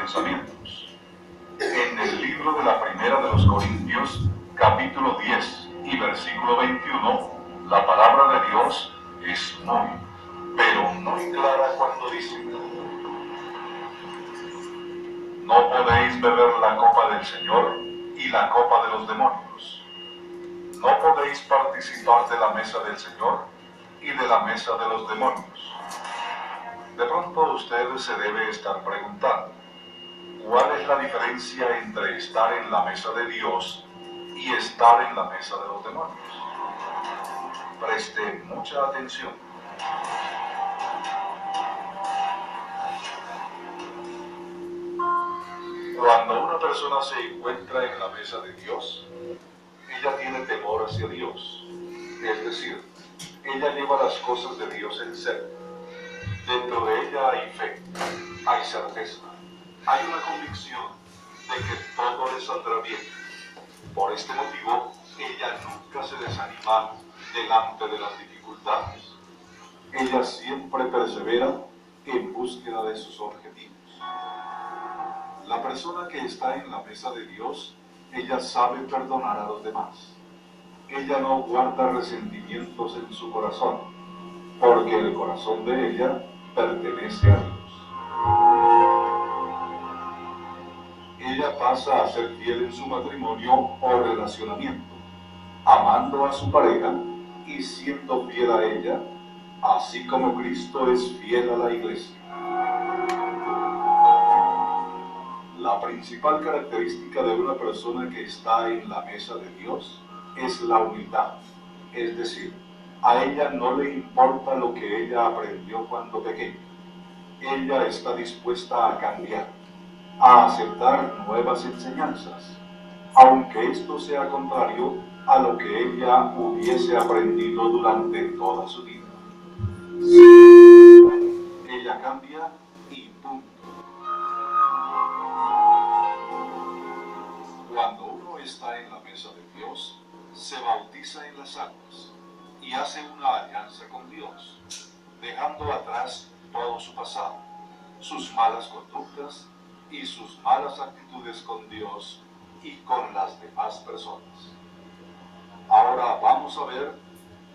pensamientos. En el libro de la primera de los Corintios, capítulo 10 y versículo 21, la palabra de Dios es muy clara cuando dice: no podéis beber la copa del Señor y la copa de los demonios. No podéis participar de la mesa del Señor y de la mesa de los demonios. De pronto usted se debe estar preguntando: ¿cuál es la diferencia entre estar en la mesa de Dios y estar en la mesa de los demonios? Preste mucha atención. Cuando una persona se encuentra en la mesa de Dios, ella tiene temor hacia Dios. Es decir, ella lleva las cosas de Dios en serio. Dentro de ella hay fe, hay certeza, hay una convicción de que todo le saldrá bien. Por este motivo, ella nunca se desanima delante de las dificultades. Ella siempre persevera en búsqueda de sus objetivos. La persona que está en la mesa de Dios, ella sabe perdonar a los demás. Ella no guarda resentimientos en su corazón, porque el corazón de ella pertenece a Dios. Ella pasa a ser fiel en su matrimonio o relacionamiento, amando a su pareja y siendo fiel a ella, así como Cristo es fiel a la iglesia. La principal característica de una persona que está en la mesa de Dios es la humildad. Es decir, a ella no le importa lo que ella aprendió cuando pequeña. Ella está dispuesta a cambiar, a aceptar nuevas enseñanzas, aunque esto sea contrario a lo que ella hubiese aprendido durante toda su vida. Ella cambia y punto. Cuando uno está en la mesa de Dios, se bautiza en las aguas y hace una alianza con Dios, dejando atrás todo su pasado, sus malas conductas y sus malas actitudes con Dios y con las demás personas. Ahora vamos a ver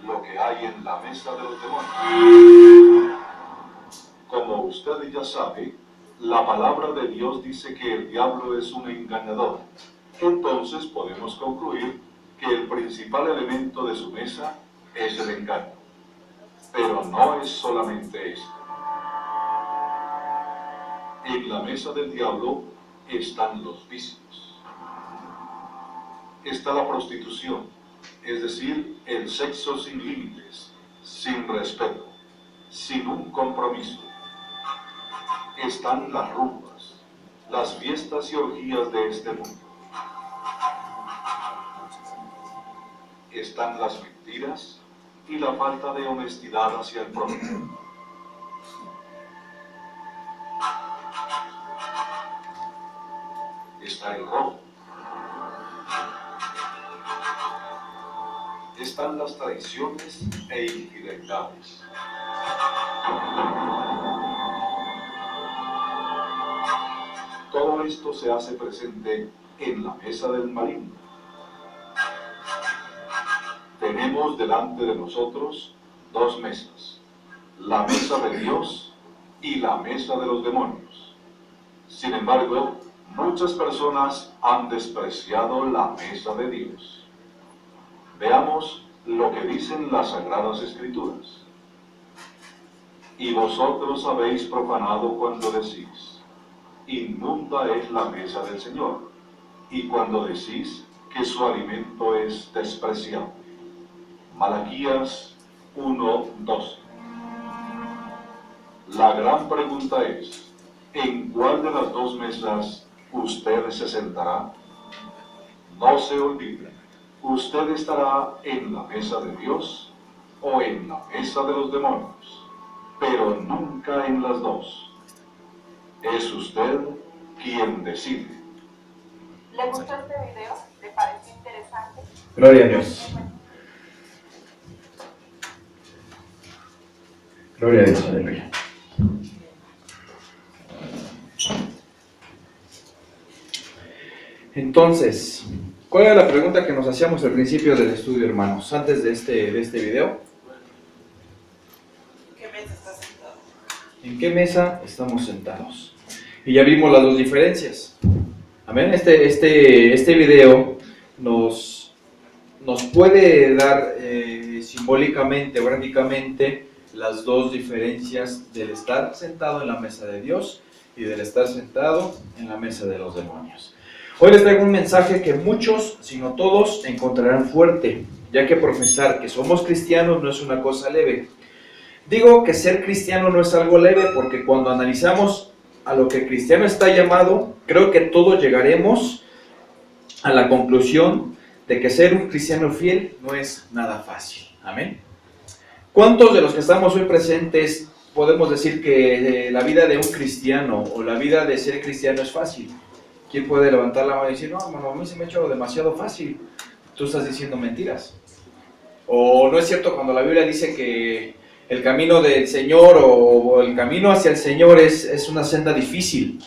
lo que hay en la mesa de los demonios. Como usted ya sabe, la palabra de Dios dice que el diablo es un engañador. Entonces podemos concluir que el principal elemento de su mesa es el engaño. Pero no es solamente esto. En la mesa del diablo están los vicios. Está la prostitución, es decir, el sexo sin límites, sin respeto, sin un compromiso. Están las rumbas, las fiestas y orgías de este mundo. Están las mentiras y la falta de honestidad hacia el prójimo. Está el robo. Están las traiciones e infidelidades. Todo esto se hace presente en la mesa del maligno. Tenemos delante de nosotros dos mesas, la mesa de Dios y la mesa de los demonios. Sin embargo, muchas personas han despreciado la mesa de Dios. Veamos lo que dicen las Sagradas Escrituras. Y vosotros habéis profanado cuando decís: inmunda es la mesa del Señor, y cuando decís que su alimento es despreciable. Malaquías 1:12. La gran pregunta es: ¿en cuál de las dos mesas usted se sentará? No se olvide, usted estará en la mesa de Dios o en la mesa de los demonios, pero nunca en las dos. Es usted quien decide. ¿Le gustó este video? ¿Le pareció interesante? Gloria a Dios. Gloria a Dios, aleluya. Entonces, ¿cuál era la pregunta que nos hacíamos al principio del estudio, hermanos? Antes de este video. ¿Qué mesa estás sentado? ¿En qué mesa estamos sentados? Y ya vimos las dos diferencias. Amén. Este video nos puede dar simbólicamente, prácticamente, las dos diferencias del estar sentado en la mesa de Dios y del estar sentado en la mesa de los demonios. Hoy les traigo un mensaje que muchos, si no todos, encontrarán fuerte, ya que profesar que somos cristianos no es una cosa leve. Digo que ser cristiano no es algo leve porque cuando analizamos a lo que el cristiano está llamado, creo que todos llegaremos a la conclusión de que ser un cristiano fiel no es nada fácil. Amén. ¿Cuántos de los que estamos hoy presentes podemos decir que la vida de un cristiano o la vida de ser cristiano es fácil? ¿Quién puede levantar la mano y decir, no, hermano, a mí se me ha hecho demasiado fácil? Tú estás diciendo mentiras. O no es cierto cuando la Biblia dice que el camino del Señor o el camino hacia el Señor es una senda difícil.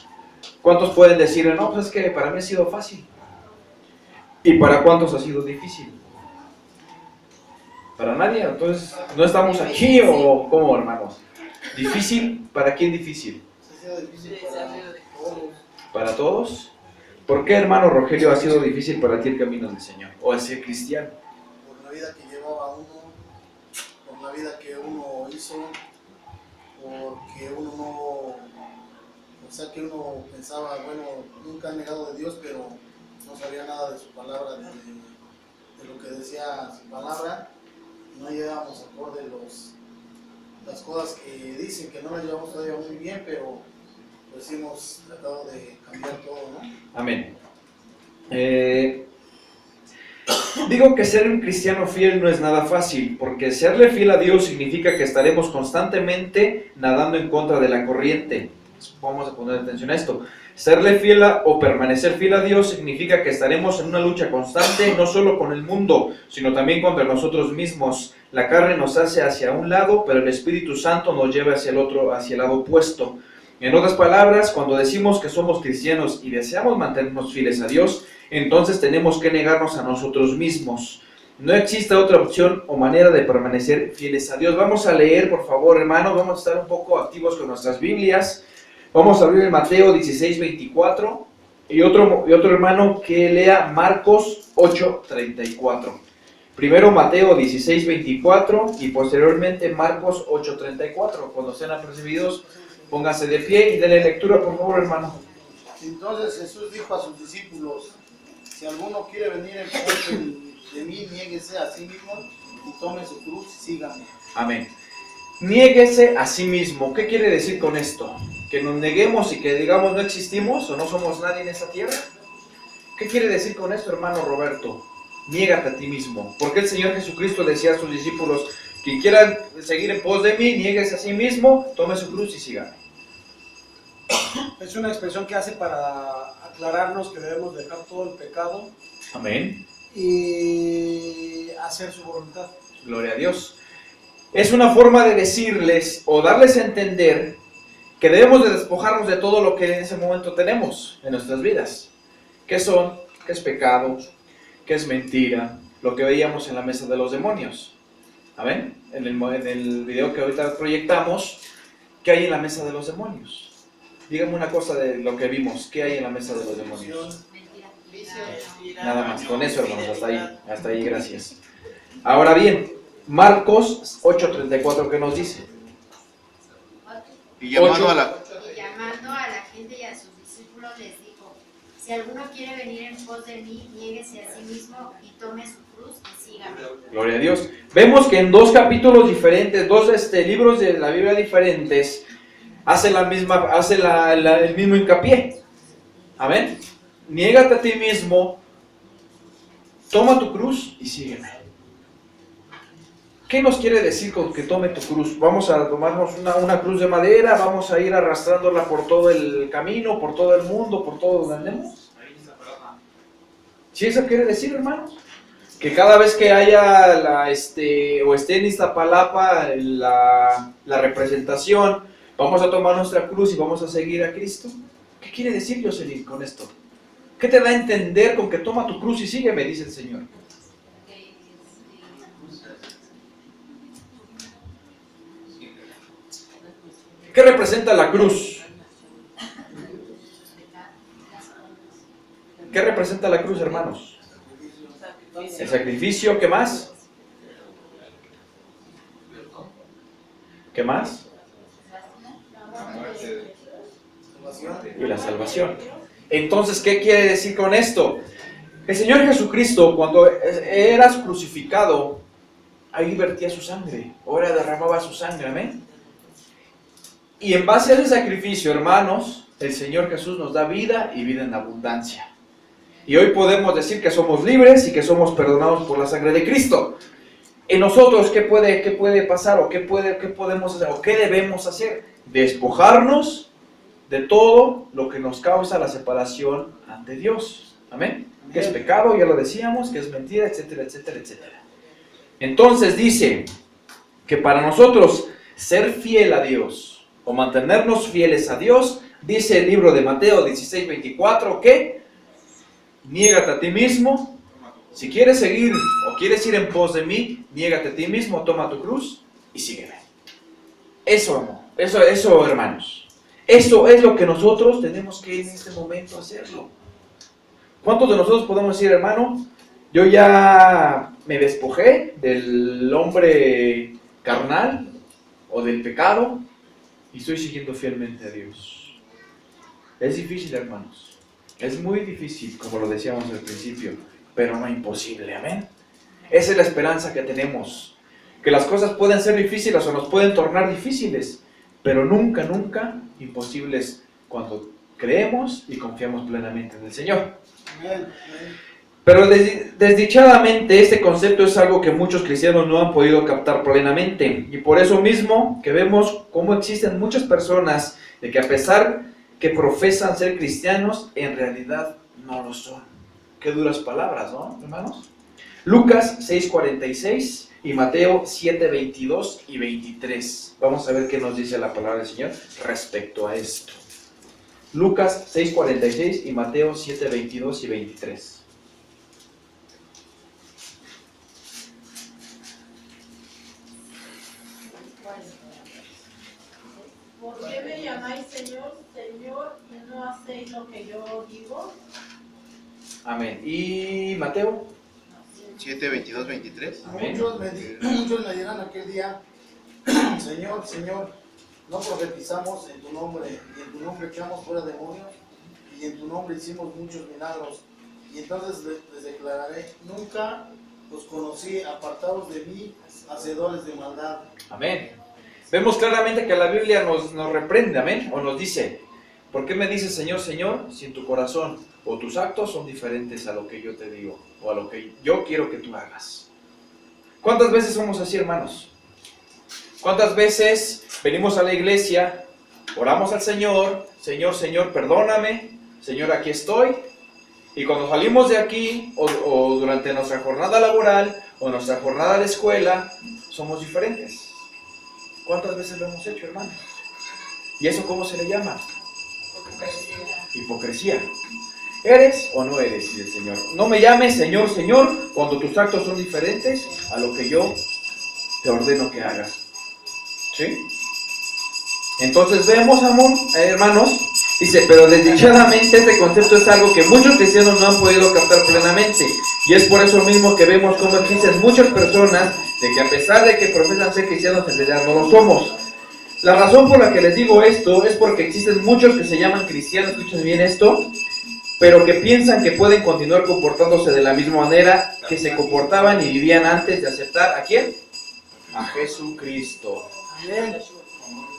¿Cuántos pueden decir, no, pues es que para mí ha sido fácil? ¿Y para cuántos ha sido difícil? Para nadie. Entonces, ¿no estamos aquí o cómo, hermanos? ¿Difícil? ¿Para quién difícil? Ha sido difícil para todos. ¿Para todos? ¿Por qué, hermano Rogelio, ha sido difícil para ti el camino del Señor? ¿O el ser cristiano? Por la vida que llevaba uno, por la vida que uno hizo, porque uno no, o sea que uno pensaba, bueno, nunca ha negado de Dios, pero no sabía nada de su palabra, de lo que decía su palabra, no llevábamos acorde las cosas que dicen, que no las llevamos todavía muy bien, pero pues hemos tratado de cambiar todo, ¿no? Amén. Digo que ser un cristiano fiel no es nada fácil, porque serle fiel a Dios significa que estaremos constantemente nadando en contra de la corriente. Vamos a poner atención a esto. Serle fiel o permanecer fiel a Dios significa que estaremos en una lucha constante, no solo con el mundo, sino también contra nosotros mismos. La carne nos hace hacia un lado, pero el Espíritu Santo nos lleva hacia el otro, hacia el lado opuesto. En otras palabras, cuando decimos que somos cristianos y deseamos mantenernos fieles a Dios, entonces tenemos que negarnos a nosotros mismos. No existe otra opción o manera de permanecer fieles a Dios. Vamos a leer, por favor, hermanos, vamos a estar un poco activos con nuestras Biblias. Vamos a abrir en Mateo 16:24 y otro hermano que lea Marcos 8:34. Primero Mateo 16:24 y posteriormente Marcos 8:34. Cuando sean apercibidos, pónganse de pie y denle lectura, por favor, hermano. Entonces Jesús dijo a sus discípulos, si alguno quiere venir en pos de mí, niéguese a sí mismo y tome su cruz y sígame. Amén. Niéguese a sí mismo. ¿Qué quiere decir con esto? ¿Que nos neguemos y que digamos no existimos o no somos nadie en esta tierra? ¿Qué quiere decir con esto, hermano Roberto? Niégate a ti mismo. Porque el Señor Jesucristo decía a sus discípulos, quien quiera seguir en pos de mí, niéguese a sí mismo, tome su cruz y sígame. Es una expresión que hace para aclararnos que debemos dejar todo el pecado. Amén. Y hacer su voluntad. Gloria a Dios. Es una forma de decirles o darles a entender que debemos de despojarnos de todo lo que en ese momento tenemos en nuestras vidas. ¿Qué son? ¿Qué es pecado? ¿Qué es mentira? Lo que veíamos en la mesa de los demonios. ¿Amén? En el video que ahorita proyectamos, ¿qué hay en la mesa de los demonios? Díganme una cosa de lo que vimos. ¿Qué hay en la mesa de los demonios? Nada más, con eso, hermanos, hasta ahí, gracias. Ahora bien, Marcos 8:34, ¿qué nos dice? Y llamando a la gente y a sus discípulos les dijo, si alguno quiere venir en pos de mí, niéguese a sí mismo y tome su cruz y sígame. Gloria a Dios. Vemos que en dos capítulos diferentes, dos libros de la Biblia diferentes, hace el mismo hincapié. Amén. Niégate a ti mismo, toma tu cruz y sígueme. ¿Qué nos quiere decir con que tome tu cruz? Vamos a tomarnos una cruz de madera, vamos a ir arrastrándola por todo el camino, por todo el mundo, por todo donde andemos. ¿Sí eso quiere decir, hermanos? Que cada vez que haya o esté en Iztapalapa la representación, vamos a tomar nuestra cruz y vamos a seguir a Cristo. ¿Qué quiere decir Jocelyn con esto? ¿Qué te da a entender con que toma tu cruz y sígueme? Dice el Señor. ¿Qué representa la cruz? ¿Qué representa la cruz, hermanos? El sacrificio, ¿qué más? ¿Qué más? Y la salvación. Entonces, ¿qué quiere decir con esto? El Señor Jesucristo, cuando eras crucificado, ahí vertía su sangre, ahora derramaba su sangre, amén. Y en base a ese sacrificio, hermanos, el Señor Jesús nos da vida y vida en abundancia. Y hoy podemos decir que somos libres y que somos perdonados por la sangre de Cristo. En nosotros, ¿qué puede pasar? ¿O qué podemos hacer? ¿O qué debemos hacer? Despojarnos de todo lo que nos causa la separación ante Dios. Amén. Que es pecado, ya lo decíamos, que es mentira, etcétera, etcétera, etcétera. Entonces dice que para nosotros ser fiel a Dios o mantenernos fieles a Dios, dice el libro de Mateo 16:24, que niégate a ti mismo. Si quieres seguir o quieres ir en pos de mí, niégate a ti mismo, toma tu cruz y sígueme. Eso, amor, eso, hermanos. Eso es lo que nosotros tenemos que en este momento hacerlo. ¿Cuántos de nosotros podemos decir, hermano, yo ya me despojé del hombre carnal o del pecado y estoy siguiendo fielmente a Dios? Es difícil, hermanos. Es muy difícil, como lo decíamos al principio, pero no imposible, amén. Esa es la esperanza que tenemos. Que las cosas pueden ser difíciles o nos pueden tornar difíciles, pero nunca, nunca imposibles cuando creemos y confiamos plenamente en el Señor. Pero desdichadamente este concepto es algo que muchos cristianos no han podido captar plenamente, y por eso mismo que vemos cómo existen muchas personas de que a pesar que profesan ser cristianos, en realidad no lo son. Qué duras palabras, ¿no, hermanos? Lucas 6:46 y Mateo 7:22 y 23. Vamos a ver qué nos dice la palabra del Señor respecto a esto. Lucas 6:46 y Mateo 7:22 y 23. ¿Por qué me llamáis Señor, Señor, y no hacéis lo que yo digo? Amén. ¿Y Mateo? 7:22-23. Amén. Muchos me dirán aquel día, Señor, Señor, no profetizamos en tu nombre, y en tu nombre echamos fuera demonios, y en tu nombre hicimos muchos milagros. Y entonces les declararé, nunca os conocí, apartados de mí, hacedores de maldad. Amén. Vemos claramente que la Biblia nos reprende, amén, o nos dice, ¿por qué me dices Señor, Señor, si en tu corazón o tus actos son diferentes a lo que yo te digo, o a lo que yo quiero que tú hagas? ¿Cuántas veces somos así, hermanos? ¿Cuántas veces venimos a la iglesia, oramos al Señor, Señor, Señor, perdóname, Señor, aquí estoy, y cuando salimos de aquí, o durante nuestra jornada laboral, o nuestra jornada de escuela, somos diferentes? ¿Cuántas veces lo hemos hecho, hermanos? ¿Y eso cómo se le llama? Hipocresía. ¿Eres o no eres? Dice el Señor. No me llames Señor, Señor, cuando tus actos son diferentes a lo que yo te ordeno que hagas. ¿Sí? Entonces vemos, amor, hermanos, dice, pero desdichadamente este concepto es algo que muchos cristianos no han podido captar plenamente. Y es por eso mismo que vemos cómo existen muchas personas de que a pesar de que profesan ser cristianos, en realidad no lo somos. La razón por la que les digo esto es porque existen muchos que se llaman cristianos, escuchen bien esto, pero que piensan que pueden continuar comportándose de la misma manera que se comportaban y vivían antes de aceptar ¿a quién? A Jesucristo.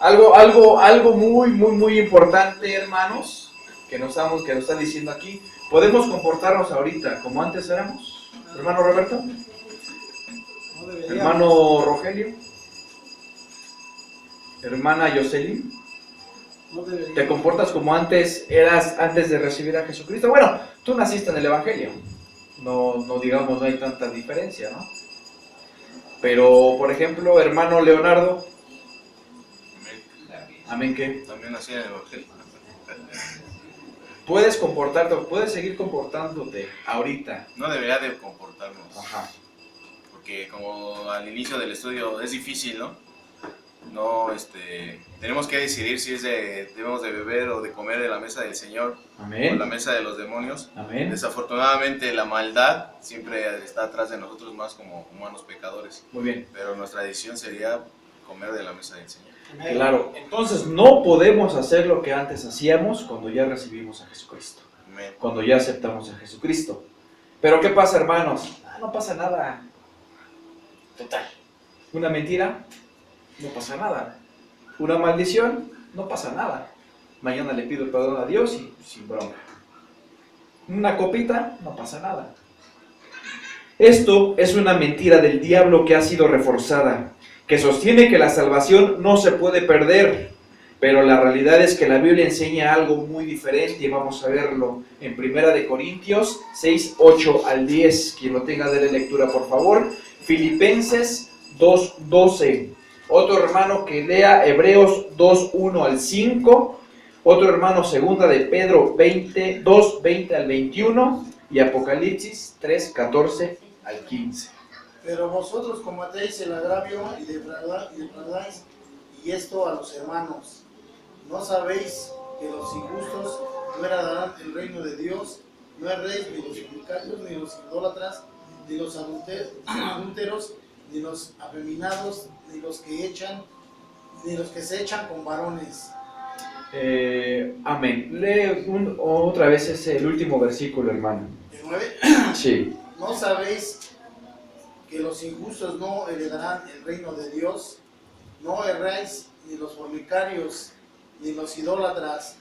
Algo muy importante, hermanos, que nos están diciendo aquí. ¿Podemos comportarnos ahorita como antes éramos? Hermano Roberto, hermano Rogelio, hermana Jocelyn, ¿te comportas como antes eras antes de recibir a Jesucristo? Bueno, tú naciste en el Evangelio, no digamos, no hay tanta diferencia, ¿no? Pero, por ejemplo, hermano Leonardo, ¿amén qué? También nací en el Evangelio. puedes comportarte, puedes seguir comportándote ahorita. No debería de comportarnos. Ajá. Porque como al inicio del estudio es difícil, ¿no? No, tenemos que decidir si debemos de beber o de comer de la mesa del Señor o Amén. la mesa de los demonios. Amén. Desafortunadamente la maldad siempre está atrás de nosotros más como humanos pecadores, Muy bien. pero nuestra decisión sería comer de la mesa del Señor. Claro. Entonces no podemos hacer lo que antes hacíamos cuando ya recibimos a Jesucristo. Amén. Cuando ya aceptamos a Jesucristo. Pero ¿qué pasa, hermanos? No pasa nada. Total. Una mentira, no pasa nada. Una maldición, no pasa nada. Mañana le pido perdón a Dios y sin bronca. Una copita, no pasa nada. Esto es una mentira del diablo que ha sido reforzada, que sostiene que la salvación no se puede perder. Pero la realidad es que la Biblia enseña algo muy diferente y vamos a verlo en 1 Corintios 6, 8 al 10. Quien lo tenga, dele lectura por favor. Filipenses 2, 12. Otro hermano que lea Hebreos 2, 1 al 5. Otro hermano segunda de Pedro 2, 20 al 21. Y Apocalipsis 3, 14 al 15. Pero vosotros cometéis el agravio y defraudáis, y esto a los hermanos. ¿No sabéis que los injustos no heredarán el reino de Dios? No erréis ni los fornicarios, ni los idólatras, ni los adúlteros, ni los afeminados, ni los que se echan con varones. Amén. Lee otra vez el último versículo, hermano. ¿El 9? Sí. ¿No sabéis que los injustos no heredarán el reino de Dios? No erráis ni los fornicarios, ni los idólatras,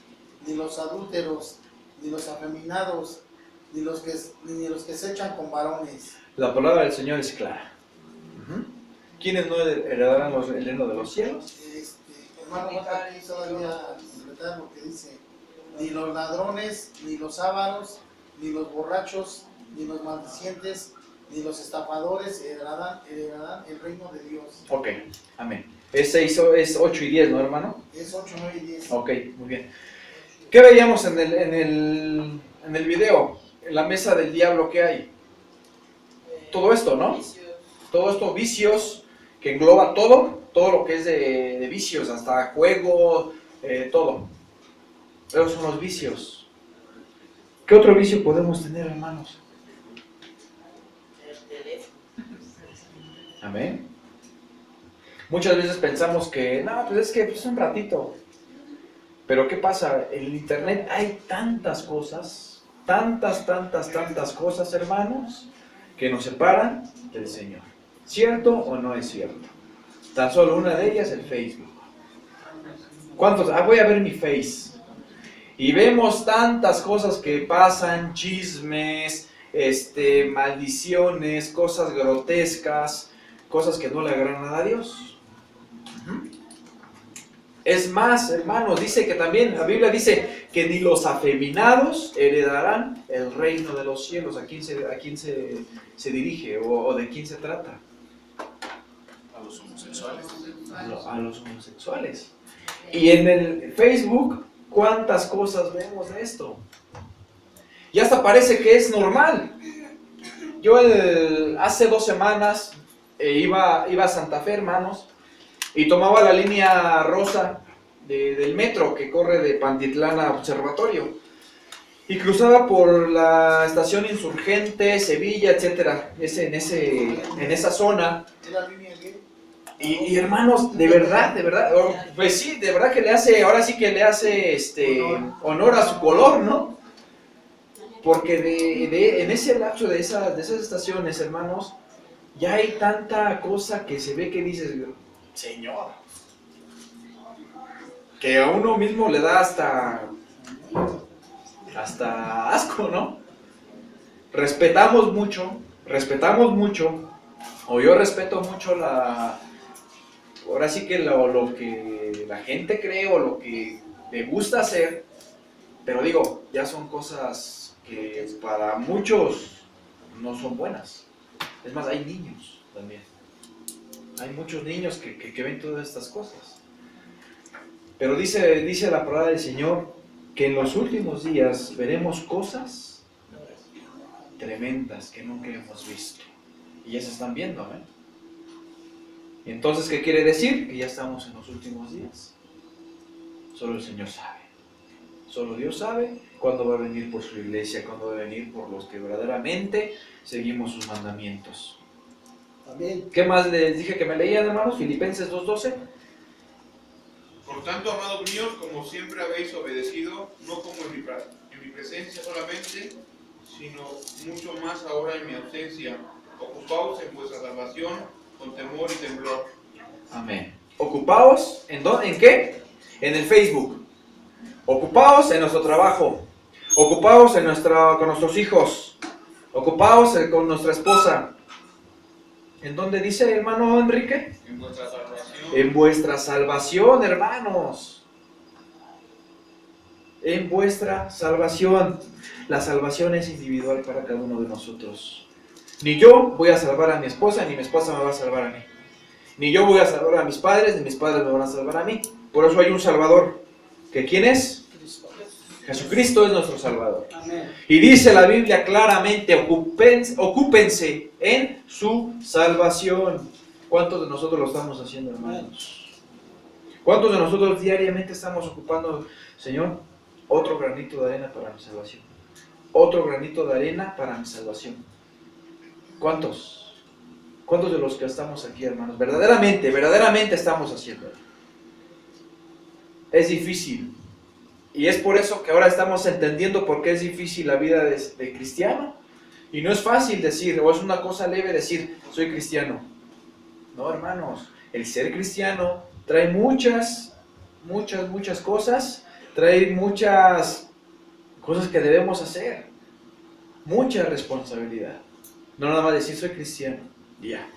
ni los adúlteros, ni los afeminados, ni los que se echan con varones. La palabra del Señor es clara. ¿Quiénes no heredarán el reino de los cielos? Hermano, falta aquí todavía completar lo que dice: ni los ladrones, ni los ávaros, ni los borrachos, ni los maldicientes, ni los estafadores heredarán el reino de Dios. Ok, amén. Es 8 y 10, ¿no, hermano? Es 8, 9 y 10. Ok, muy bien. ¿Qué veíamos en el video? En la mesa del diablo, ¿qué hay? Todo esto, ¿no? Todo esto, vicios, que engloba todo lo que es de vicios, hasta juego, todo. Esos son los vicios. ¿Qué otro vicio podemos tener, hermanos? Amén. Muchas veces pensamos que, no, pues es que es un ratito. Pero ¿qué pasa? En el internet hay tantas cosas, tantas cosas, hermanos, que nos separan del Señor. ¿Cierto o no es cierto? Tan solo una de ellas, el Facebook. ¿Cuántos? Voy a ver mi Face. Y vemos tantas cosas que pasan, chismes, maldiciones, cosas grotescas, cosas que no le agradan a Dios. Es más, hermanos, dice que también, la Biblia dice que ni los afeminados heredarán el reino de los cielos. ¿A quién se dirige o de quién se trata? A los homosexuales. A los homosexuales. Y en el Facebook, ¿cuántas cosas vemos de esto? Y hasta parece que es normal. Yo hace 2 semanas iba a Santa Fe, hermanos, y tomaba la línea rosa del metro que corre de Pantitlán a Observatorio. Y cruzaba por la estación Insurgente, Sevilla, etcétera, en esa zona. Y hermanos, de verdad, pues sí, de verdad que le hace, ahora sí que le hace honor a su color, ¿no? Porque en ese lapso de esas estaciones, hermanos, ya hay tanta cosa que se ve que dices, Señor, que a uno mismo le da hasta asco, ¿no? Respetamos mucho, o yo respeto mucho ahora sí que lo que la gente cree o lo que le gusta hacer, pero digo, ya son cosas que para muchos no son buenas. Es más, hay niños también. Hay muchos niños que ven todas estas cosas. Pero dice la palabra del Señor que en los últimos días veremos cosas tremendas que nunca hemos visto. Y ya se están viendo, ¿eh? Entonces, ¿qué quiere decir? Que ya estamos en los últimos días. Solo el Señor sabe. Solo Dios sabe cuándo va a venir por su iglesia, cuándo va a venir por los que verdaderamente seguimos sus mandamientos. También. ¿Qué más les dije que me leían, hermanos? Filipenses 2:12. Por tanto, amados míos, como siempre habéis obedecido, no como en mi presencia solamente, sino mucho más ahora en mi ausencia, ocupaos en vuestra salvación con temor y temblor. Amén. Ocupaos, ¿en dónde? ¿En qué? En el Facebook. Ocupaos en nuestro trabajo. Ocupaos con nuestros hijos. Ocupaos con nuestra esposa. ¿En dónde dice, hermano Enrique? En vuestra salvación. En vuestra salvación, hermanos. En vuestra salvación. La salvación es individual para cada uno de nosotros. Ni yo voy a salvar a mi esposa, ni mi esposa me va a salvar a mí. Ni yo voy a salvar a mis padres, ni mis padres me van a salvar a mí. Por eso hay un Salvador. ¿Que quién es? Jesucristo es nuestro Salvador. Amén. Y dice la Biblia claramente, ocúpense en su salvación. ¿Cuántos de nosotros lo estamos haciendo, hermanos? ¿Cuántos de nosotros diariamente estamos ocupando, Señor, otro granito de arena para mi salvación? Otro granito de arena para mi salvación. ¿Cuántos? ¿Cuántos de los que estamos aquí, hermanos? Verdaderamente estamos haciendo. Es difícil. Y es por eso que ahora estamos entendiendo por qué es difícil la vida de cristiano. Y no es fácil decir, o es una cosa leve decir, soy cristiano. No, hermanos, el ser cristiano trae muchas cosas, trae muchas cosas que debemos hacer. Mucha responsabilidad. No nada más decir, soy cristiano, ya,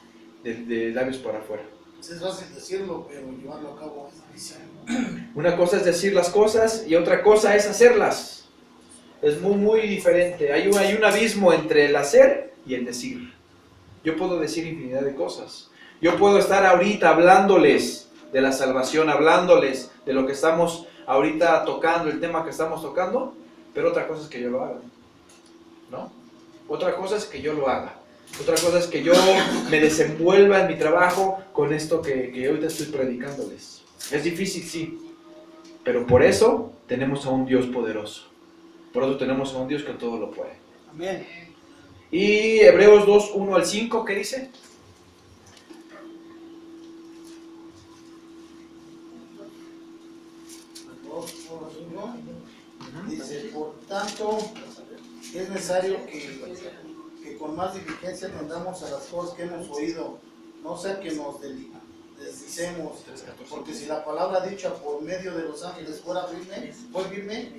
de labios para afuera. Es fácil decirlo, pero llevarlo a cabo es difícil. Una cosa es decir las cosas y otra cosa es hacerlas. Es muy diferente. Hay un abismo entre el hacer y el decir. Yo puedo decir infinidad de cosas. Yo puedo estar ahorita hablándoles de la salvación, hablándoles de lo que estamos ahorita tocando, el tema que estamos tocando, pero otra cosa es que yo lo haga, ¿no? Otra cosa es que yo lo haga. Otra cosa es que yo me desenvuelva en mi trabajo con esto que ahorita estoy predicándoles. Es difícil, sí, pero por eso tenemos a un Dios poderoso. Por eso tenemos a un Dios que todo lo puede. Amén. Y Hebreos 2:1-5, ¿qué dice? Dice, por tanto, es necesario que con más diligencia atendamos a las cosas que hemos oído, no sea que nos deslicemos, porque si la palabra dicha por medio de los ángeles fue firme,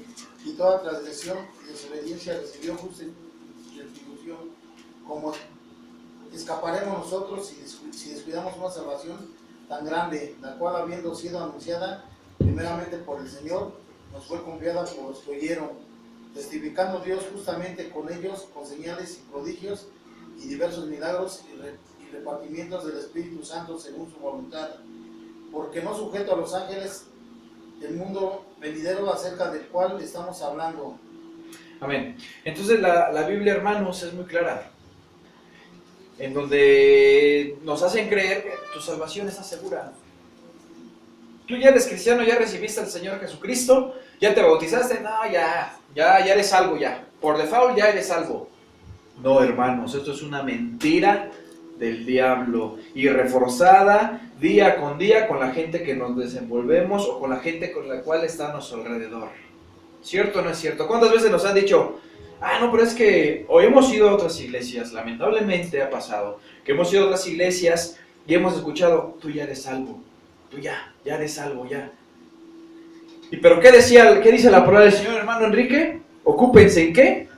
y toda transgresión y desobediencia recibió justa retribución, como escaparemos nosotros si descuidamos una salvación tan grande, la cual habiendo sido anunciada primeramente por el Señor, nos fue confiada por los que oyeron, testificando Dios justamente con ellos, con señales y prodigios y diversos milagros y repartimientos del Espíritu Santo según su voluntad, porque no sujeto a los ángeles del mundo venidero acerca del cual estamos hablando. Amén. Entonces la Biblia, hermanos, es muy clara, en donde nos hacen creer que tu salvación está segura. Tú ya eres cristiano, ya recibiste al Señor Jesucristo, ya te bautizaste, no, ya eres salvo ya. Por default ya eres salvo. No, hermanos, esto es una mentira del diablo y reforzada día con día con la gente que nos desenvolvemos o con la gente con la cual está a nuestro alrededor. ¿Cierto o no es cierto? ¿Cuántas veces nos han dicho, no, pero es que o hemos ido a otras iglesias, lamentablemente ha pasado, que hemos ido a otras iglesias y hemos escuchado, tú ya eres salvo, tú ya eres salvo, ya. ¿Y pero qué dice la palabra del Señor, hermano Enrique? Ocúpense ¿en qué?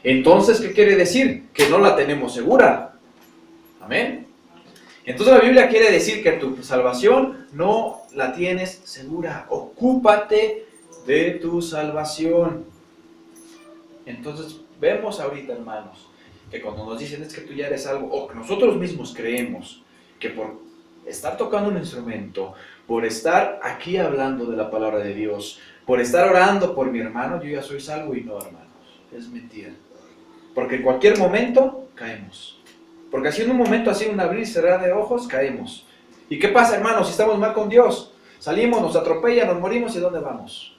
Entonces, ¿qué quiere decir? Que no la tenemos segura. Amén. Entonces la Biblia quiere decir que tu salvación no la tienes segura. Ocúpate de tu salvación. Entonces vemos ahorita, hermanos, que cuando nos dicen es que tú ya eres salvo, o que nosotros mismos creemos que por estar tocando un instrumento, por estar aquí hablando de la palabra de Dios, por estar orando por mi hermano, yo ya soy salvo y no, hermanos. Es mentira. Porque en cualquier momento caemos. Porque así en un momento, así en un abrir y cerrar de ojos, caemos. ¿Y qué pasa, hermanos, si estamos mal con Dios? Salimos, nos atropella, nos morimos, ¿y dónde vamos?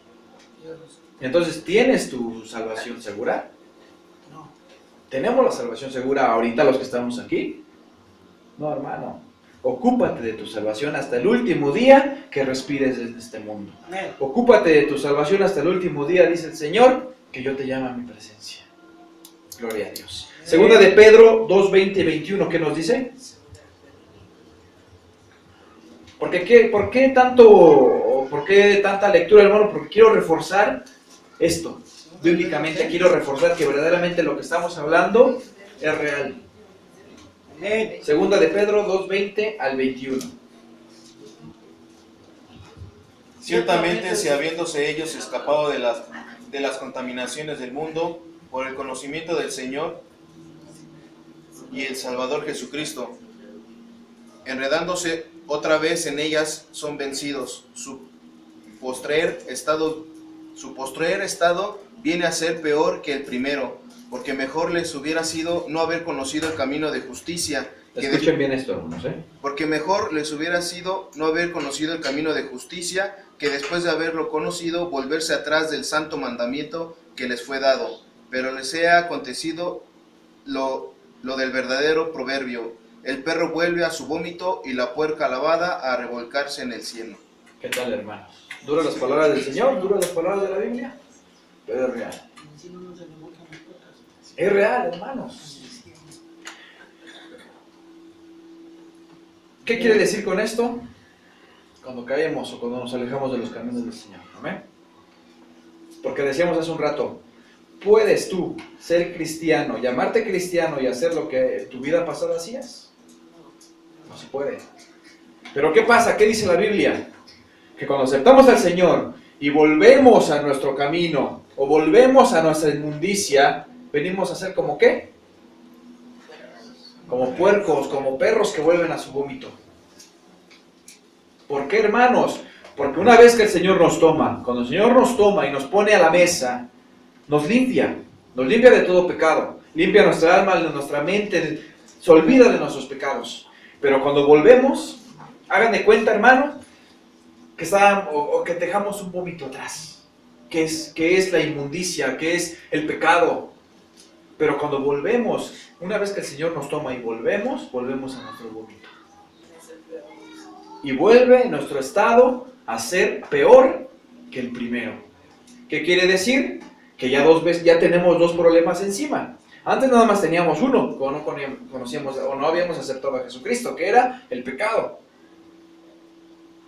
Entonces, ¿tienes tu salvación segura? No. ¿Tenemos la salvación segura ahorita los que estamos aquí? No, hermano. Ocúpate de tu salvación hasta el último día que respires en este mundo. Amén. Ocúpate de tu salvación hasta el último día, dice el Señor, que yo te llamo a mi presencia. Gloria a Dios. Segunda de Pedro 2, 20 y 21, ¿qué nos dice? ¿Por qué tanta lectura, hermano? Porque quiero reforzar esto. Bíblicamente quiero reforzar que verdaderamente lo que estamos hablando es real. Amén. Segunda de Pedro 2, 20 al 21. Ciertamente, si habiéndose ellos escapado de las contaminaciones del mundo, por el conocimiento del Señor y el Salvador Jesucristo, enredándose otra vez en ellas, son vencidos. Su postrer estado viene a ser peor que el primero, porque mejor les hubiera sido no haber conocido el camino de justicia. Escuchen bien esto, hermanos, Porque mejor les hubiera sido no haber conocido el camino de justicia, que después de haberlo conocido, volverse atrás del santo mandamiento que les fue dado. Pero les ha acontecido lo del verdadero proverbio: el perro vuelve a su vómito y la puerca lavada a revolcarse en el cielo. ¿Qué tal, hermanos? ¿Duran las palabras del Señor? ¿Duran las palabras de la Biblia? Pero es real. Es real, hermanos. ¿Qué quiere decir con esto? Cuando caemos o cuando nos alejamos de los caminos del Señor. ¿Amén? Porque decíamos hace un rato, ¿puedes tú ser cristiano, llamarte cristiano y hacer lo que tu vida pasada hacías? No se puede. Pero ¿qué pasa? ¿Qué dice la Biblia? Que cuando aceptamos al Señor y volvemos a nuestro camino o volvemos a nuestra inmundicia, venimos a ser como ¿qué? Como puercos, como perros que vuelven a su vómito. ¿Por qué, hermanos? Porque una vez que el Señor nos toma, cuando el Señor nos toma y nos pone a la mesa, nos limpia de todo pecado, limpia nuestra alma, nuestra mente, se olvida de nuestros pecados. Pero cuando volvemos, hagan de cuenta, hermanos, que dejamos un vómito atrás, que es la inmundicia, que es el pecado. Pero cuando volvemos, una vez que el Señor nos toma y volvemos a nuestro vómito. Y vuelve nuestro estado a ser peor que el primero. ¿Qué quiere decir? Que ya tenemos dos problemas encima. Antes nada más teníamos uno, cuando no conocíamos o no habíamos aceptado a Jesucristo, que era el pecado.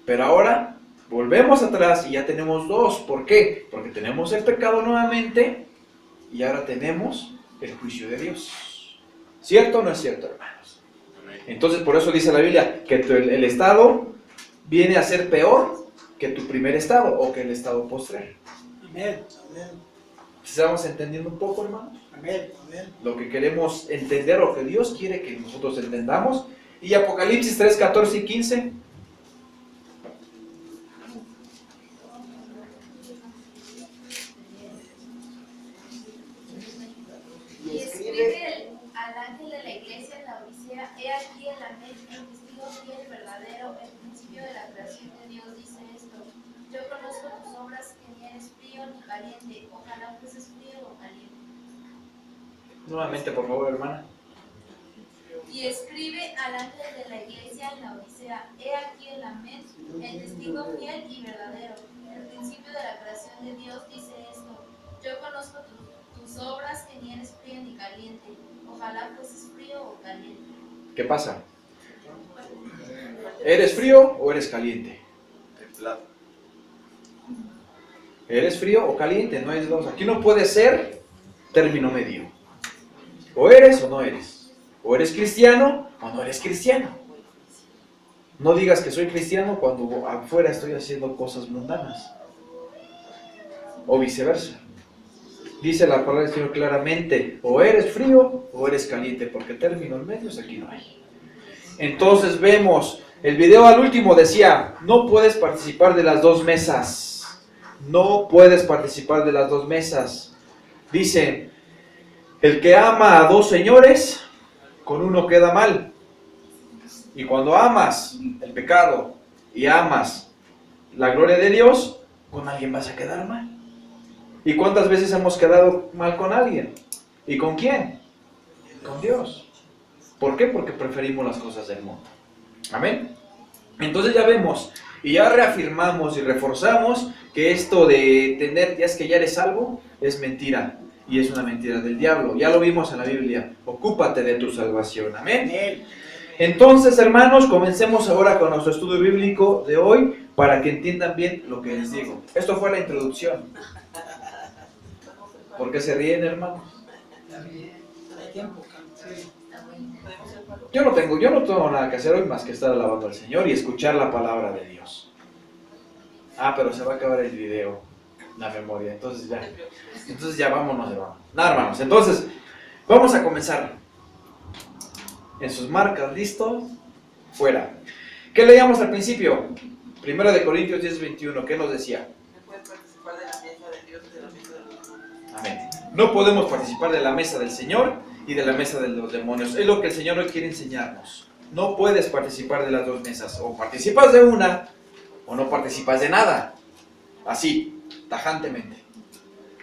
Pero ahora volvemos atrás y ya tenemos dos. ¿Por qué? Porque tenemos el pecado nuevamente y ahora tenemos el juicio de Dios. ¿Cierto o no es cierto, hermanos? Entonces por eso dice la Biblia que el estado viene a ser peor que tu primer estado o que el estado postrer. Amén. ¿Estamos entendiendo un poco, hermanos? Amén. Lo que queremos entender, lo que Dios quiere que nosotros entendamos. Y Apocalipsis 3, 14 y 15. Y escribe al ángel de la iglesia en la Odisea: he aquí el amén, el testigo fiel y verdadero, el principio de la creación de Dios, dice esto: yo conozco tus obras, que ni eres frío ni caliente. Ojalá fueses frío o caliente. Nuevamente, por favor, hermana. Y escribe al ángel de la iglesia en la Odisea: he aquí el amén, el testigo fiel y verdadero, el principio de la creación de Dios, dice esto: yo conozco tus obras, que ni eres frío ni caliente. Ojalá fueses frío o caliente. ¿Qué pasa? ¿Eres frío o eres caliente? Templado. ¿Eres frío o caliente? No hay dos. Aquí no puede ser término medio. O eres o no eres. O eres cristiano o no eres cristiano. No digas que soy cristiano cuando afuera estoy haciendo cosas mundanas. O viceversa. Dice la palabra del Señor claramente: o eres frío o eres caliente, porque término en medios aquí no hay. Entonces vemos, el video al último decía: no puedes participar de las dos mesas. No puedes participar de las dos mesas. Dice, el que ama a dos señores, con uno queda mal. Y cuando amas el pecado y amas la gloria de Dios, con alguien vas a quedar mal. ¿Y cuántas veces hemos quedado mal con alguien? ¿Y con quién? Con Dios. ¿Por qué? Porque preferimos las cosas del mundo. Amén. Entonces ya vemos y ya reafirmamos y reforzamos que esto de tener ya es que ya eres salvo es mentira. Y es una mentira del diablo. Ya lo vimos en la Biblia. Ocúpate de tu salvación. Amén. Entonces, hermanos, comencemos ahora con nuestro estudio bíblico de hoy para que entiendan bien lo que les digo. Esto fue la introducción. ¿Por qué se ríen, hermanos? Yo no tengo nada que hacer hoy más que estar alabando al Señor y escuchar la palabra de Dios. Pero se va a acabar el video, la memoria, entonces ya vámonos, hermanos. Nada, hermanos, entonces vamos a comenzar. En sus marcas, ¿listos? Fuera. ¿Qué leíamos al principio? 1 Corintios 10:21, ¿qué nos decía? No puedes participar de la mesa de Dios y de la mesa de los demonios. Amén. No podemos participar de la mesa del Señor y de la mesa de los demonios. Es lo que el Señor hoy quiere enseñarnos. No puedes participar de las dos mesas. O participas de una o no participas de nada. Así, tajantemente.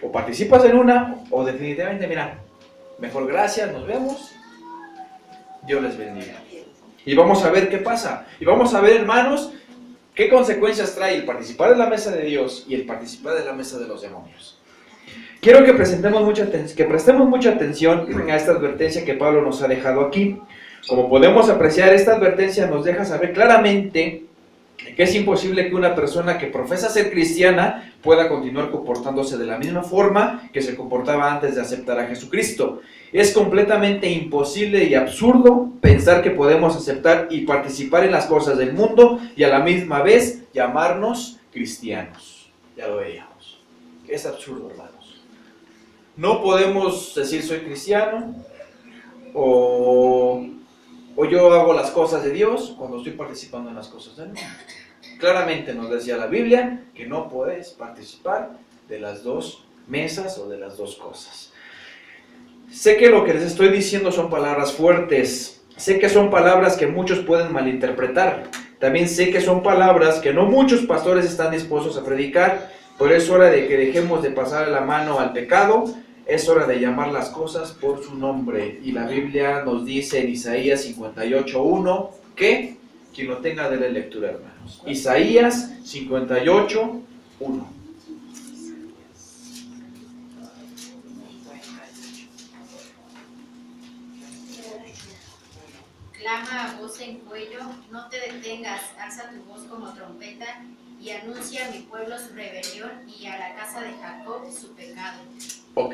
O participas en una o definitivamente, mira, mejor gracias, nos vemos. Dios les bendiga. Y vamos a ver qué pasa. Y vamos a ver, hermanos, qué consecuencias trae el participar de la mesa de Dios y el participar de la mesa de los demonios. Quiero que prestemos mucha atención a esta advertencia que Pablo nos ha dejado aquí. Como podemos apreciar, esta advertencia nos deja saber claramente que es imposible que una persona que profesa ser cristiana pueda continuar comportándose de la misma forma que se comportaba antes de aceptar a Jesucristo. Es completamente imposible y absurdo pensar que podemos aceptar y participar en las cosas del mundo y a la misma vez llamarnos cristianos. Ya lo veíamos. Es absurdo, hermanos. No podemos decir soy cristiano o yo hago las cosas de Dios cuando estoy participando en las cosas del mundo. Claramente nos decía la Biblia que no puedes participar de las dos mesas o de las dos cosas. Sé que lo que les estoy diciendo son palabras fuertes. Sé que son palabras que muchos pueden malinterpretar. También sé que son palabras que no muchos pastores están dispuestos a predicar. Pero es hora de que dejemos de pasar la mano al pecado. Es hora de llamar las cosas por su nombre. Y la Biblia nos dice en Isaías 58:1 que quien lo tenga de la lectura, hermanos. Isaías 58:1. Clama a voz en cuello, no te detengas, alza tu voz como trompeta y anuncia a mi pueblo su rebelión y a la casa de Jacob su pecado. Ok.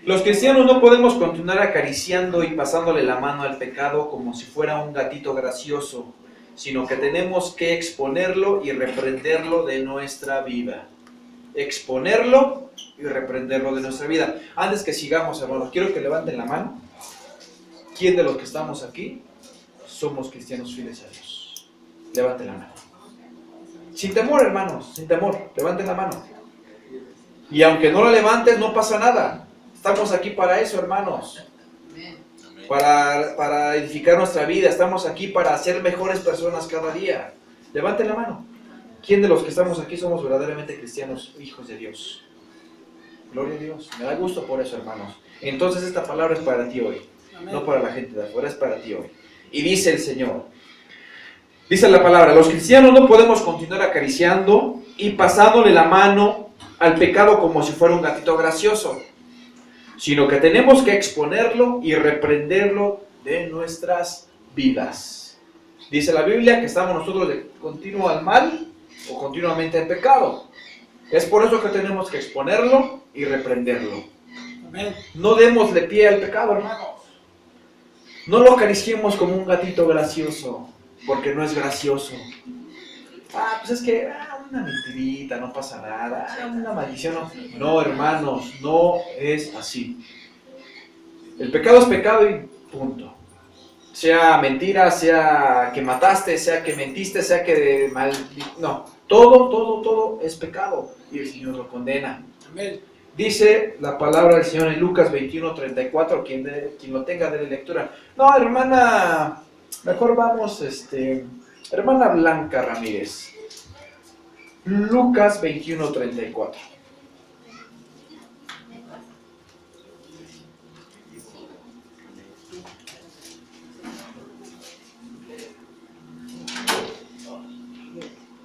Los cristianos no podemos continuar acariciando y pasándole la mano al pecado como si fuera un gatito gracioso, sino que tenemos que exponerlo y reprenderlo de nuestra vida. Exponerlo y reprenderlo de nuestra vida. Antes que sigamos, hermanos, quiero que levanten la mano. ¿Quién de los que estamos aquí somos cristianos fieles a Dios? Levanten la mano. Sin temor, hermanos, sin temor, levanten la mano. Y aunque no la levantes, no pasa nada. Estamos aquí para eso, hermanos. Para edificar nuestra vida. Estamos aquí para ser mejores personas cada día. Levanten la mano. ¿Quién de los que estamos aquí somos verdaderamente cristianos, hijos de Dios? Gloria a Dios. Me da gusto por eso, hermanos. Entonces esta palabra es para ti hoy. No para la gente de afuera, es para ti hoy. Y dice el Señor. Dice la palabra, los cristianos no podemos continuar acariciando y pasándole la mano al pecado como si fuera un gatito gracioso, sino que tenemos que exponerlo y reprenderlo de nuestras vidas. Dice la Biblia que estamos nosotros de continuo al mal o continuamente en pecado. Es por eso que tenemos que exponerlo y reprenderlo. No démosle pie al pecado, hermanos. No lo acariciemos como un gatito gracioso, porque no es gracioso. Pues es que una mentirita, no pasa nada, una maldición. No, hermanos, no es así. El pecado es pecado y punto. Sea mentira, sea que mataste, sea que mentiste, sea que no. Todo es pecado y el Señor lo condena. Amén. Dice la palabra del Señor en Lucas 21:34, quien lo tenga de lectura. No, hermana, mejor vamos, hermana Blanca Ramírez. Lucas 21:34.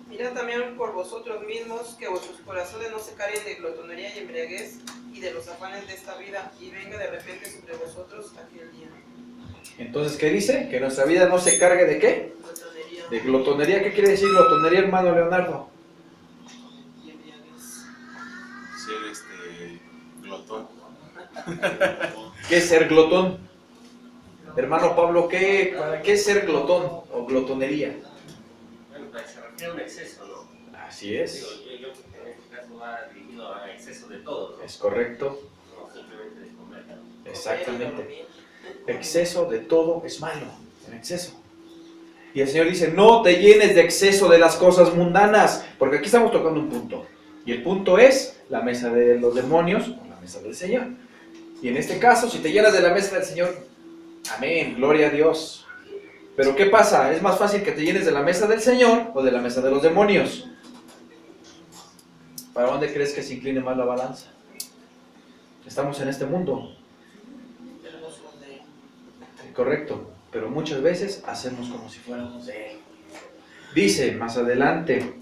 Mirad también por vosotros mismos que vuestros corazones no se carguen de glotonería y embriaguez y de los afanes de esta vida, y venga de repente sobre vosotros aquel día. Entonces, ¿qué dice? Que nuestra vida no se cargue ¿de qué? Glotonería De glotonería. ¿Qué quiere decir glotonería, hermano Leonardo? y embriaguez. Ser glotón. ¿Qué es ser glotón? Hermano Pablo, ¿para qué es ser glotón o glotonería? Bueno, se refiere a un exceso, ¿no? Así es. Digo, yo en este caso va dirigido a exceso de todo, ¿no? Es correcto. No simplemente de comer, ¿no? Exactamente. Exceso de todo es malo, en exceso. Y el Señor dice, no te llenes de exceso de las cosas mundanas, porque aquí estamos tocando un punto. Y el punto es la mesa de los demonios o la mesa del Señor. Y en este caso, si te llenas de la mesa del Señor, amén, gloria a Dios. Pero ¿qué pasa? ¿Es más fácil que te llenes de la mesa del Señor o de la mesa de los demonios? ¿Para dónde crees que se incline más la balanza? Estamos en este mundo. Correcto, pero muchas veces hacemos como si fuéramos de Él. Dice más adelante,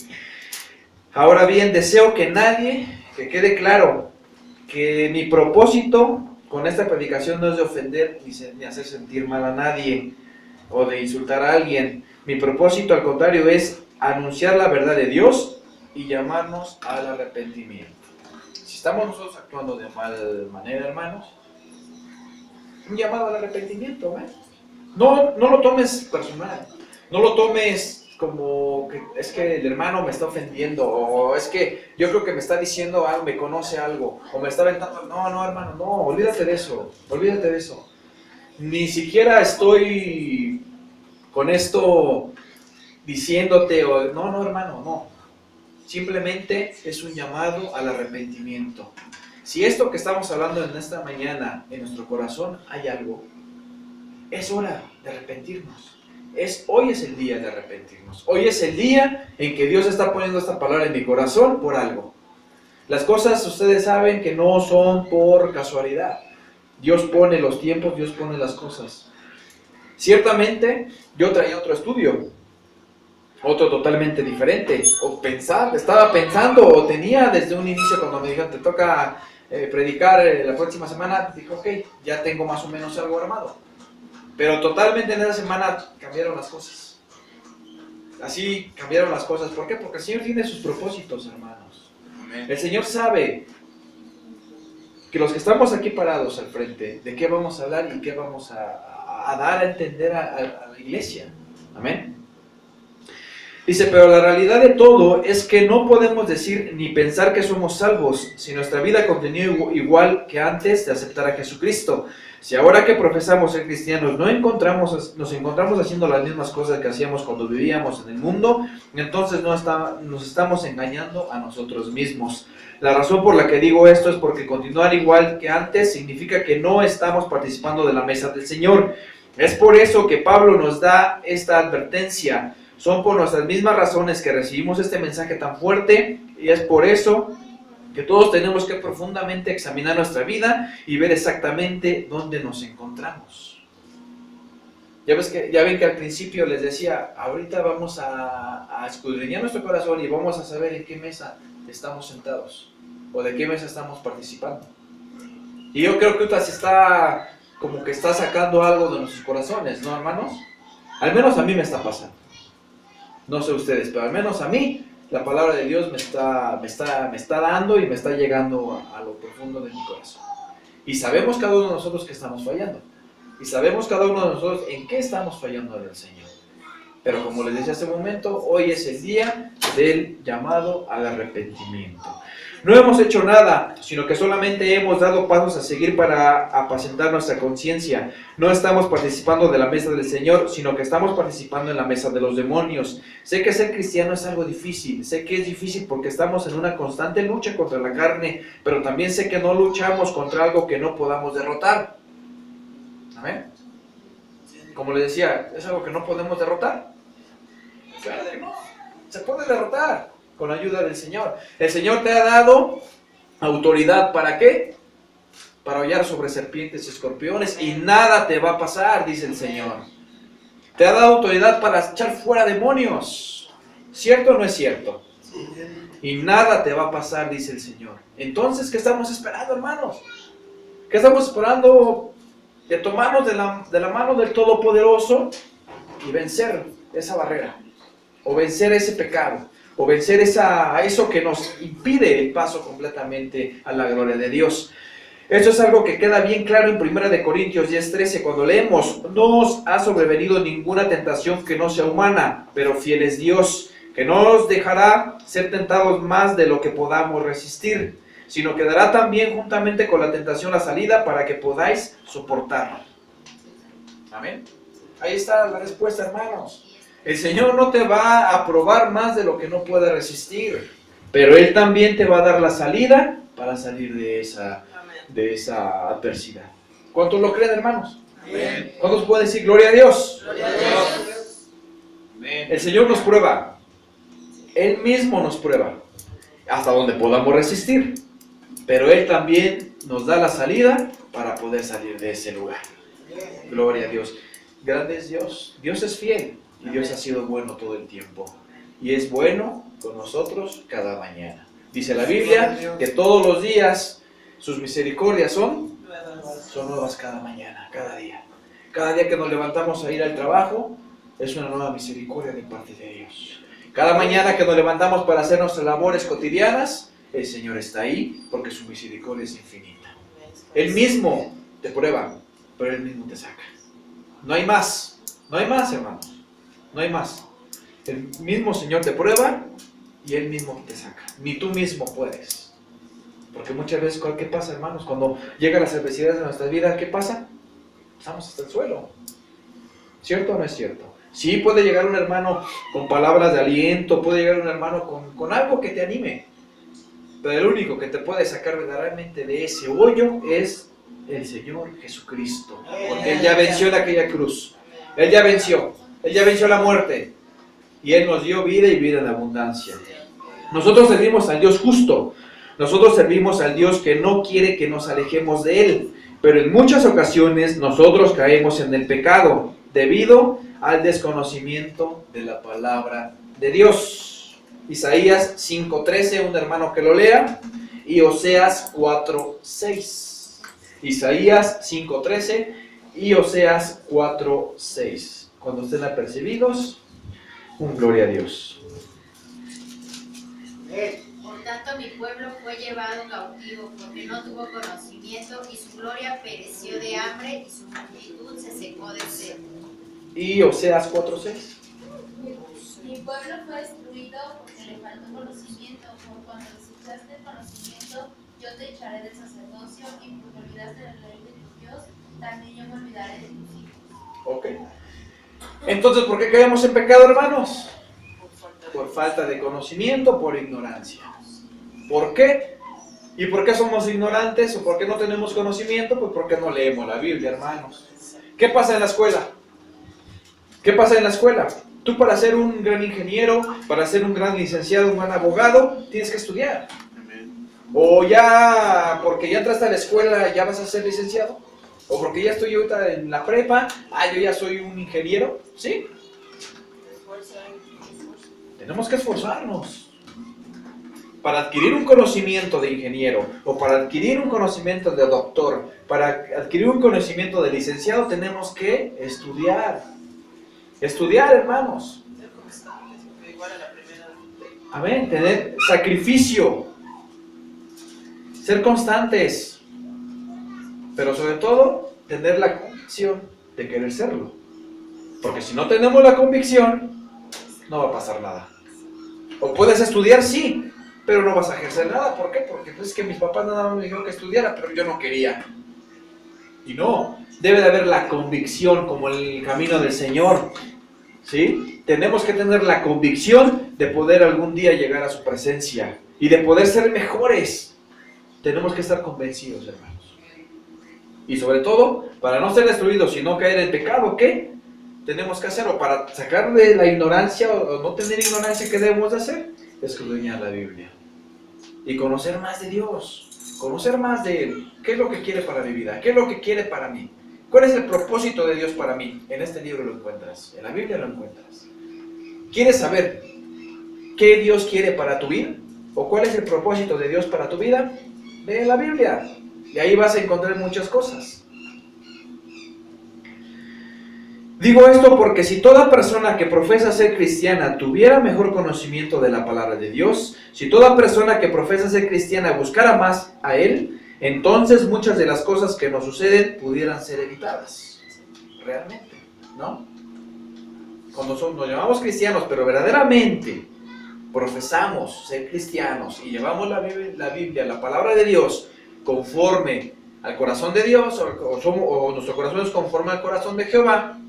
ahora bien, deseo que quede claro, que mi propósito con esta predicación no es de ofender ni hacer sentir mal a nadie o de insultar a alguien. Mi propósito, al contrario, es anunciar la verdad de Dios y llamarnos al arrepentimiento. Si estamos nosotros actuando de mal manera, hermanos, un llamado al arrepentimiento, ¿eh? No lo tomes personal, no lo tomes como que es que el hermano me está ofendiendo, o es que yo creo que me está diciendo algo, me conoce algo, o me está aventando. No, hermano, no, olvídate de eso. Ni siquiera estoy con esto diciéndote, no, hermano, no. Simplemente es un llamado al arrepentimiento. Si esto que estamos hablando en esta mañana, en nuestro corazón hay algo, es hora de arrepentirnos. Hoy es el día de arrepentirnos. Hoy es el día en que Dios está poniendo esta palabra en mi corazón por algo. Las cosas, ustedes saben que no son por casualidad. Dios pone los tiempos, Dios pone las cosas. Ciertamente, yo traía otro estudio, otro totalmente diferente. Estaba pensando, o tenía desde un inicio cuando me dijeron, te toca predicar la próxima semana, dije, ok, ya tengo más o menos algo armado. Pero totalmente en esa semana cambiaron las cosas. Así cambiaron las cosas. ¿Por qué? Porque el Señor tiene sus propósitos, hermanos. El Señor sabe que los que estamos aquí parados al frente, de qué vamos a hablar y qué vamos a dar a entender a la iglesia. Amén. Dice, pero la realidad de todo es que no podemos decir ni pensar que somos salvos si nuestra vida continúa igual que antes de aceptar a Jesucristo. Si ahora que profesamos ser cristianos nos encontramos haciendo las mismas cosas que hacíamos cuando vivíamos en el mundo, entonces nos estamos engañando a nosotros mismos. La razón por la que digo esto es porque continuar igual que antes significa que no estamos participando de la mesa del Señor. Es por eso que Pablo nos da esta advertencia. Son por nuestras mismas razones que recibimos este mensaje tan fuerte, y es por eso que todos tenemos que profundamente examinar nuestra vida y ver exactamente dónde nos encontramos. Ya ven que al principio les decía, ahorita vamos a escudriñar nuestro corazón y vamos a saber en qué mesa estamos sentados o de qué mesa estamos participando. Y yo creo que ahorita se está como que está sacando algo de nuestros corazones, ¿no, hermanos? Al menos a mí me está pasando. No sé ustedes, pero al menos a mí la palabra de Dios me está dando y me está llegando a lo profundo de mi corazón. Y sabemos cada uno de nosotros que estamos fallando. Y sabemos cada uno de nosotros en qué estamos fallando del Señor. Pero como les decía hace un momento, hoy es el día del llamado al arrepentimiento. No hemos hecho nada, sino que solamente hemos dado pasos a seguir para apacentar nuestra conciencia. No estamos participando de la mesa del Señor, sino que estamos participando en la mesa de los demonios. Sé que ser cristiano es algo difícil. Sé que es difícil porque estamos en una constante lucha contra la carne, pero también sé que no luchamos contra algo que no podamos derrotar. ¿Amén? Como les decía, ¿es algo que no podemos derrotar? Claro que no. Se puede derrotar con la ayuda del Señor. El Señor te ha dado autoridad, ¿para qué? Para hollar sobre serpientes y escorpiones y nada te va a pasar, dice el Señor. Te ha dado autoridad para echar fuera demonios. ¿Cierto o no es cierto? Y nada te va a pasar, dice el Señor. Entonces, ¿qué estamos esperando, hermanos? ¿Qué estamos esperando? De tomarnos de la mano del Todopoderoso y vencer esa barrera, o vencer ese pecado, o vencer eso que nos impide el paso completamente a la gloria de Dios. Esto es algo que queda bien claro en 1 Corintios 10:13, cuando leemos: no os ha sobrevenido ninguna tentación que no sea humana, pero fiel es Dios, que no os dejará ser tentados más de lo que podamos resistir, sino que dará también juntamente con la tentación la salida para que podáis soportarlo. Amén. Ahí está la respuesta, hermanos. El Señor no te va a probar más de lo que no puedes resistir, pero Él también te va a dar la salida para salir de esa adversidad. ¿Cuántos lo creen, hermanos? Amén. ¿Cuántos pueden decir gloria a Dios? Gloria a Dios. Amén. El Señor nos prueba. Él mismo nos prueba hasta donde podamos resistir, pero Él también nos da la salida para poder salir de ese lugar. Gloria a Dios. Grande es Dios. Dios es fiel y Dios ha sido bueno todo el tiempo. Y es bueno con nosotros cada mañana. Dice la Biblia que todos los días sus misericordias son nuevas cada mañana, cada día. Cada día que nos levantamos a ir al trabajo es una nueva misericordia de parte de Dios. Cada mañana que nos levantamos para hacer nuestras labores cotidianas, el Señor está ahí porque su misericordia es infinita. Él mismo te prueba, pero Él mismo te saca. No hay más, hermanos. No hay más. El mismo Señor te prueba y Él mismo te saca. Ni tú mismo puedes. Porque muchas veces, ¿qué pasa, hermanos? Cuando llegan las adversidades de nuestras vidas, ¿qué pasa? Estamos hasta el suelo. ¿Cierto o no es cierto? Sí, puede llegar un hermano con palabras de aliento, puede llegar un hermano con algo que te anime. Pero el único que te puede sacar verdaderamente de ese hoyo es el Señor Jesucristo. Porque Él ya venció en aquella cruz. Él ya venció la muerte. Y Él nos dio vida y vida en abundancia. Nosotros servimos al Dios justo. Nosotros servimos al Dios que no quiere que nos alejemos de Él. Pero en muchas ocasiones nosotros caemos en el pecado debido al desconocimiento de la palabra de Dios. Isaías 5:13, un hermano que lo lea, y Oseas 4:6. Isaías 5:13 y Oseas 4:6. Cuando estén apercibidos, un gloria a Dios. Por tanto, mi pueblo fue llevado cautivo, porque no tuvo conocimiento, y su gloria pereció de hambre, y su multitud se secó de sed. Y Oseas 4:6. Mi pueblo fue destruido porque le faltó conocimiento. Por cuando desechaste el conocimiento, yo te echaré del sacerdocio, y porque olvidaste la ley de tu Dios, también yo me olvidaré de tus hijos. Ok. Entonces, ¿por qué caemos en pecado, hermanos? Por falta de conocimiento, por ignorancia. ¿Por qué? ¿Y por qué somos ignorantes o por qué no tenemos conocimiento? Pues porque no leemos la Biblia, hermanos. ¿Qué pasa en la escuela? ¿Qué pasa en la escuela? Tú, para ser un gran ingeniero, para ser un gran licenciado, un gran abogado, tienes que estudiar. O ya, porque ya entraste a la escuela, ya vas a ser licenciado. O porque ya estoy ahorita en la prepa, yo ya soy un ingeniero. ¿Sí? Tenemos que esforzarnos para adquirir un conocimiento de ingeniero, o para adquirir un conocimiento de doctor, para adquirir un conocimiento de licenciado. Tenemos que estudiar. Estudiar, hermanos. Amén. Tener sacrificio. Ser constantes. Pero sobre todo, tener la convicción de querer serlo. Porque si no tenemos la convicción, no va a pasar nada. O puedes estudiar, sí, pero no vas a ejercer nada. ¿Por qué? Porque pues, es que mis papás nada más me dijeron que estudiara, pero yo no quería. Y no, debe de haber la convicción como el camino del Señor, ¿sí? Tenemos que tener la convicción de poder algún día llegar a su presencia y de poder ser mejores. Tenemos que estar convencidos, hermanos. Y sobre todo, para no ser destruidos y no caer en pecado, ¿qué tenemos que hacer? O para sacar de la ignorancia o no tener ignorancia, ¿qué debemos de hacer? Escudriñar la Biblia y conocer más de Dios. Conocer más de Él. ¿Qué es lo que quiere para mi vida? ¿Qué es lo que quiere para mí? ¿Cuál es el propósito de Dios para mí? En este libro lo encuentras. En la Biblia lo encuentras. ¿Quieres saber qué Dios quiere para tu vida? ¿O cuál es el propósito de Dios para tu vida? Lee la Biblia. Y ahí vas a encontrar muchas cosas. Digo esto porque si toda persona que profesa ser cristiana tuviera mejor conocimiento de la palabra de Dios, si toda persona que profesa ser cristiana buscara más a Él, entonces muchas de las cosas que nos suceden pudieran ser evitadas. Realmente, ¿no? Cuando nos llamamos cristianos, pero verdaderamente profesamos ser cristianos y llevamos la Biblia, la palabra de Dios, conforme al corazón de Dios, o nuestro corazón es conforme al corazón de Jehová,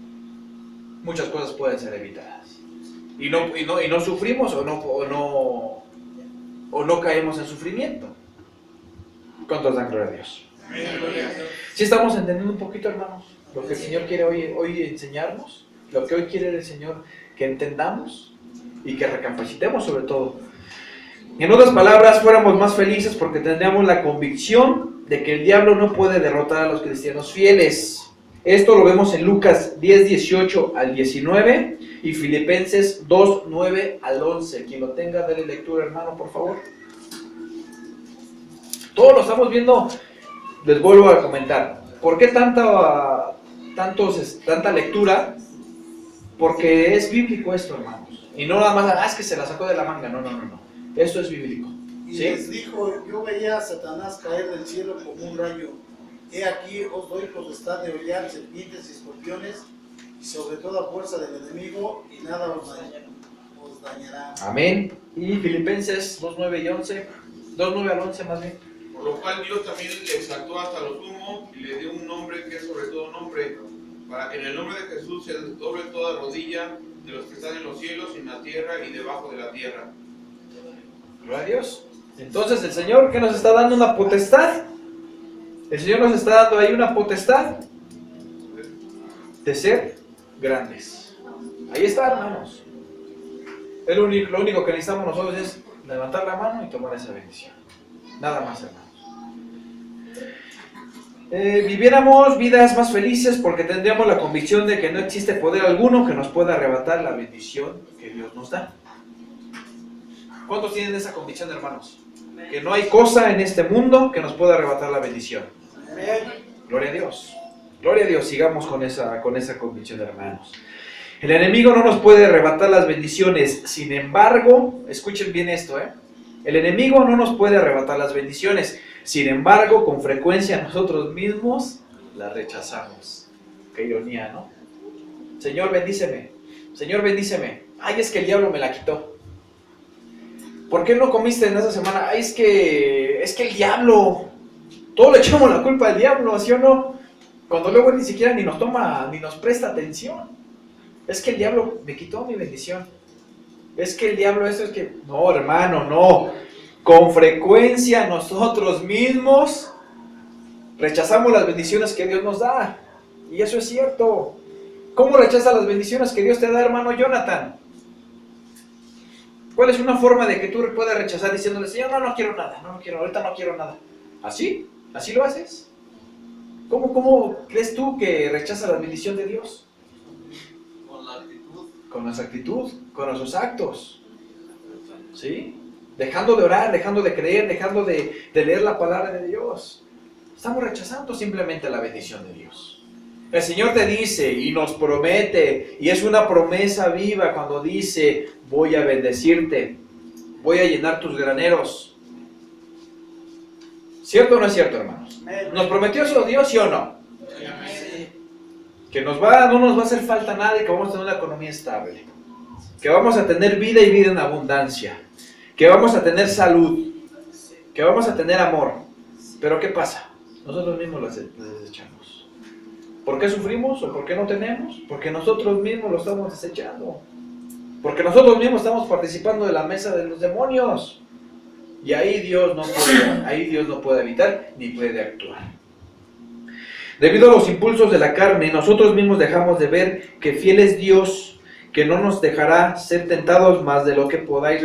muchas cosas pueden ser evitadas. Y no sufrimos o no caemos en sufrimiento. ¿Cuántos dan gloria a Dios? ¿Sí estamos entendiendo un poquito, hermanos, lo que el Señor quiere hoy enseñarnos? Lo que hoy quiere el Señor que entendamos y que recapacitemos sobre todo. En otras palabras, fuéramos más felices porque tendríamos la convicción de que el diablo no puede derrotar a los cristianos fieles. Esto lo vemos en Lucas 10, 18 al 19 y Filipenses 2, 9 al 11. Quien lo tenga, dale lectura, hermano, por favor. Todo lo estamos viendo, les vuelvo a comentar. ¿Por qué tanta lectura? Porque es bíblico esto, hermanos. Y no nada más, es que se la sacó de la manga. No. Esto es bíblico. Y ¿Sí? les dijo, yo veía a Satanás caer del cielo como un rayo. He aquí os doy potestad de hollar serpientes y escorpiones, y sobre toda fuerza del enemigo, y nada os dañará. Amén. Y Filipenses 2, 9 y 11. 2, 9 al 11 más bien. Por lo cual Dios también le exaltó hasta lo sumo y le dio un nombre que es sobre todo nombre, para que en el nombre de Jesús se doble toda rodilla de los que están en los cielos, en la tierra y debajo de la tierra. Gloria a Dios. Entonces el Señor, ¿qué nos está dando? Una potestad. El Señor nos está dando ahí una potestad de ser grandes. Ahí está, hermanos. Lo único que necesitamos nosotros es levantar la mano y tomar esa bendición. Nada más, hermanos. Viviéramos vidas más felices porque tendríamos la convicción de que no existe poder alguno que nos pueda arrebatar la bendición que Dios nos da. ¿Cuántos tienen esa convicción, hermanos? Que no hay cosa en este mundo que nos pueda arrebatar la bendición. Gloria a Dios. Gloria a Dios. Sigamos con esa convicción, hermanos. El enemigo no nos puede arrebatar las bendiciones. Sin embargo, escuchen bien esto, el enemigo no nos puede arrebatar las bendiciones. Sin embargo, con frecuencia nosotros mismos las rechazamos. Qué ironía, ¿no? Señor, bendíceme. Señor, bendíceme. Ay, es que el diablo me la quitó. ¿Por qué no comiste en esa semana? Ay, es que el diablo. Todo le echamos la culpa al diablo, ¿sí o no? Cuando luego ni siquiera ni nos toma, ni nos presta atención. Es que el diablo me quitó mi bendición. Es que el diablo esto es que... No, hermano, no. Con frecuencia nosotros mismos rechazamos las bendiciones que Dios nos da. Y eso es cierto. ¿Cómo rechazas las bendiciones que Dios te da, hermano Jonathan? ¿Cuál es una forma de que tú puedas rechazar diciéndole, Señor, no quiero nada, ahorita no quiero nada? ¿Así? ¿Así lo haces? ¿Cómo crees tú que rechazas la bendición de Dios? Con la actitud. Con nuestra actitud, con nuestros actos. ¿Sí? Dejando de orar, dejando de creer, dejando de leer la palabra de Dios. Estamos rechazando simplemente la bendición de Dios. El Señor te dice y nos promete, y es una promesa viva cuando dice, voy a bendecirte, voy a llenar tus graneros. ¿Cierto o no es cierto, hermanos? ¿Nos prometió eso Dios, sí o no? Que no nos va a hacer falta nada y que vamos a tener una economía estable. Que vamos a tener vida y vida en abundancia. que vamos a tener salud, que vamos a tener amor. Pero ¿qué pasa? Nosotros mismos las desechamos. ¿Por qué sufrimos o por qué no tenemos? Porque nosotros mismos lo estamos desechando. Porque nosotros mismos estamos participando de la mesa de los demonios. Y ahí Dios no puede habitar ni puede actuar. Debido a los impulsos de la carne, nosotros mismos dejamos de ver que fiel es Dios, que no nos dejará ser tentados más de lo que podáis